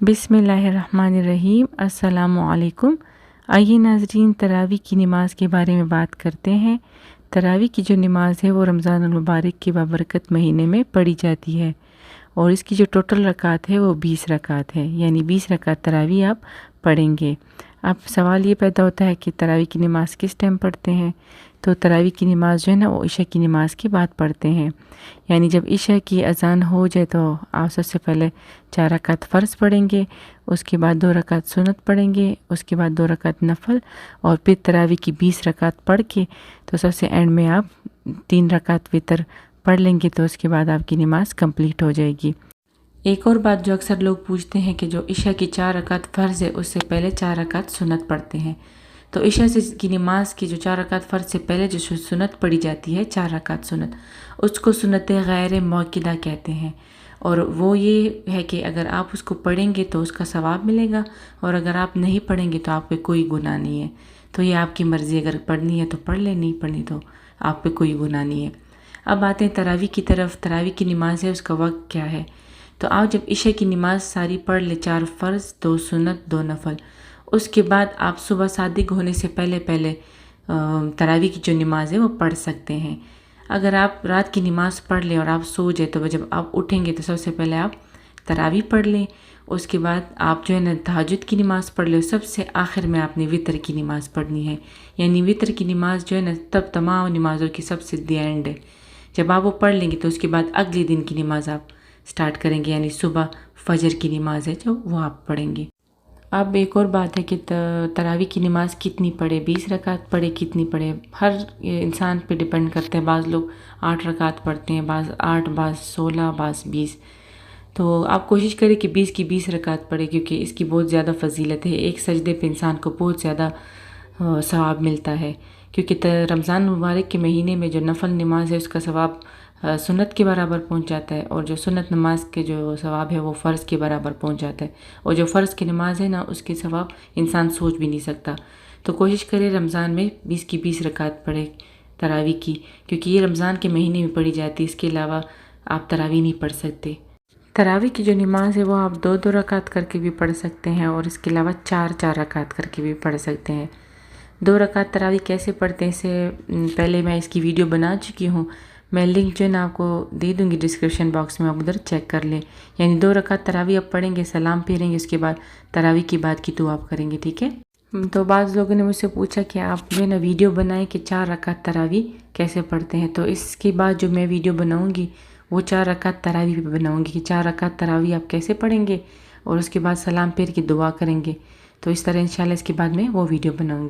بسم اللہ الرحمن الرحیم۔ السلام علیکم۔ آئیے ناظرین، تراویح کی نماز کے بارے میں بات کرتے ہیں۔ تراویح کی جو نماز ہے وہ رمضان المبارک کے بابرکت مہینے میں پڑھی جاتی ہے، اور اس کی جو ٹوٹل رکعت ہے وہ 20 رکعت ہے، یعنی 20 رکعت تراویح آپ پڑھیں گے۔ اب سوال یہ پیدا ہوتا ہے کہ تراویح کی نماز کس ٹائم پڑھتے ہیں؟ تو تراویح کی نماز جو ہے نا وہ عشاء کی نماز کے بعد پڑھتے ہیں، یعنی جب عشاء کی اذان ہو جائے تو آپ سب سے پہلے 4 رکعت فرض پڑھیں گے، اس کے بعد 2 رکعت سنت پڑھیں گے، اس کے بعد 2 رکعت نفل، اور پھر تراویح کی 20 رکعت پڑھ کے تو سب سے اینڈ میں آپ 3 رکعت وتر پڑھ لیں گے، تو اس کے بعد آپ کی نماز کمپلیٹ ہو جائے گی۔ ایک اور بات جو اکثر لوگ پوچھتے ہیں کہ جو عشاء کی 4 رکعت فرض ہے اس سے پہلے 4 رکعت سنت پڑھتے ہیں، تو عشاء کی نماز کی جو 4 رکعت فرض سے پہلے جو سنت پڑھی جاتی ہے 4 رکعت سنت، اس کو سنت غیر موقدہ کہتے ہیں، اور وہ یہ ہے کہ اگر آپ اس کو پڑھیں گے تو اس کا ثواب ملے گا، اور اگر آپ نہیں پڑھیں گے تو آپ پہ کوئی گناہ نہیں ہے۔ تو یہ آپ کی مرضی، اگر پڑھنی ہے تو پڑھ لیں، نہیں پڑھنی تو آپ پہ کوئی گناہ نہیں ہے۔ اب آتے ہیں تراویح کی طرف۔ تراویح کی نماز ہے، اس کا وقت کیا ہے؟ تو آپ جب عشاء کی نماز ساری پڑھ لیں، 4 فرض، 2 سنت، 2 نفل، اس کے بعد آپ صبح صادق ہونے سے پہلے تراویح کی جو نماز ہے وہ پڑھ سکتے ہیں۔ اگر آپ رات کی نماز پڑھ لیں اور آپ سو جائے تو جب آپ اٹھیں گے تو سب سے پہلے آپ تراویح پڑھ لیں، اس کے بعد آپ جو ہے نا تہجد کی نماز پڑھ لیں، سب سے آخر میں آپ نے وتر کی نماز پڑھنی ہے، یعنی وتر کی نماز جو ہے نا تب تمام نمازوں کی سب سے دی اینڈ ہے۔ جب آپ وہ پڑھ لیں گے تو اس کے بعد اگلے دن کی نماز آپ سٹارٹ کریں گے، یعنی صبح فجر کی نماز ہے جو وہ آپ پڑھیں گے۔ اب ایک اور بات ہے کہ تراویح کی نماز کتنی پڑھے، 20 رکعت پڑھے کتنی پڑھے، ہر انسان پہ ڈیپینڈ کرتا ہے۔ بعض لوگ 8 رکعت پڑھتے ہیں، بعض 8، بعض 16، بعض 20۔ تو آپ کوشش کریں کہ 20 کی 20 رکعت پڑھے، کیونکہ اس کی بہت زیادہ فضیلت ہے۔ ایک سجدے پہ انسان کو بہت زیادہ ثواب ملتا ہے، کیونکہ رمضان مبارک کے مہینے میں جو نفل نماز ہے اس کا ثواب سنت کے برابر پہنچ جاتا ہے، اور جو سنت نماز کے جو ثواب ہے وہ فرض کے برابر پہنچ جاتا ہے، اور جو فرض کی نماز ہے نا اس کے ثواب انسان سوچ بھی نہیں سکتا۔ تو کوشش کرے رمضان میں 20 کی 20 رکعت پڑھے تراویح کی، کیونکہ یہ رمضان کے مہینے میں پڑھی جاتی ہے، اس کے علاوہ آپ تراویح نہیں پڑھ سکتے۔ تراویح کی جو نماز ہے وہ آپ 2 رکعت کر کے بھی پڑھ سکتے ہیں، اور اس کے علاوہ 4 رکعت کر کے بھی پڑھ سکتے ہیں۔ 2 رکعت تراویح کیسے پڑھتے ہیں اس سے پہلے میں اس کی ویڈیو بنا چکی ہوں، میں لنک جو ہے نا آپ کو دے دوں گی ڈسکرپشن باکس میں، آپ ادھر چیک کر لیں۔ یعنی 2 رکعت تراویح آپ پڑھیں گے، سلام پھیریں گے، اس کے بعد تراویح کی بعد کی دعا آپ کریں گے، ٹھیک ہے؟ تو بعض لوگوں نے مجھ سے پوچھا کہ آپ جو ہے نا ویڈیو بنائیں کہ 4 رکعت تراویح کیسے پڑھتے ہیں، تو اس کے بعد جو میں ویڈیو بناؤں گی وہ 4 رکعت تراویح بھی بناؤں گی کہ 4 رکعت تراویح آپ کیسے پڑھیں گے، اور اس کے بعد سلام پھیر کے دعا کریں گے۔ تو اس طرح انشاءاللہ اس کے بعد میں وہ ویڈیو بناؤں گی۔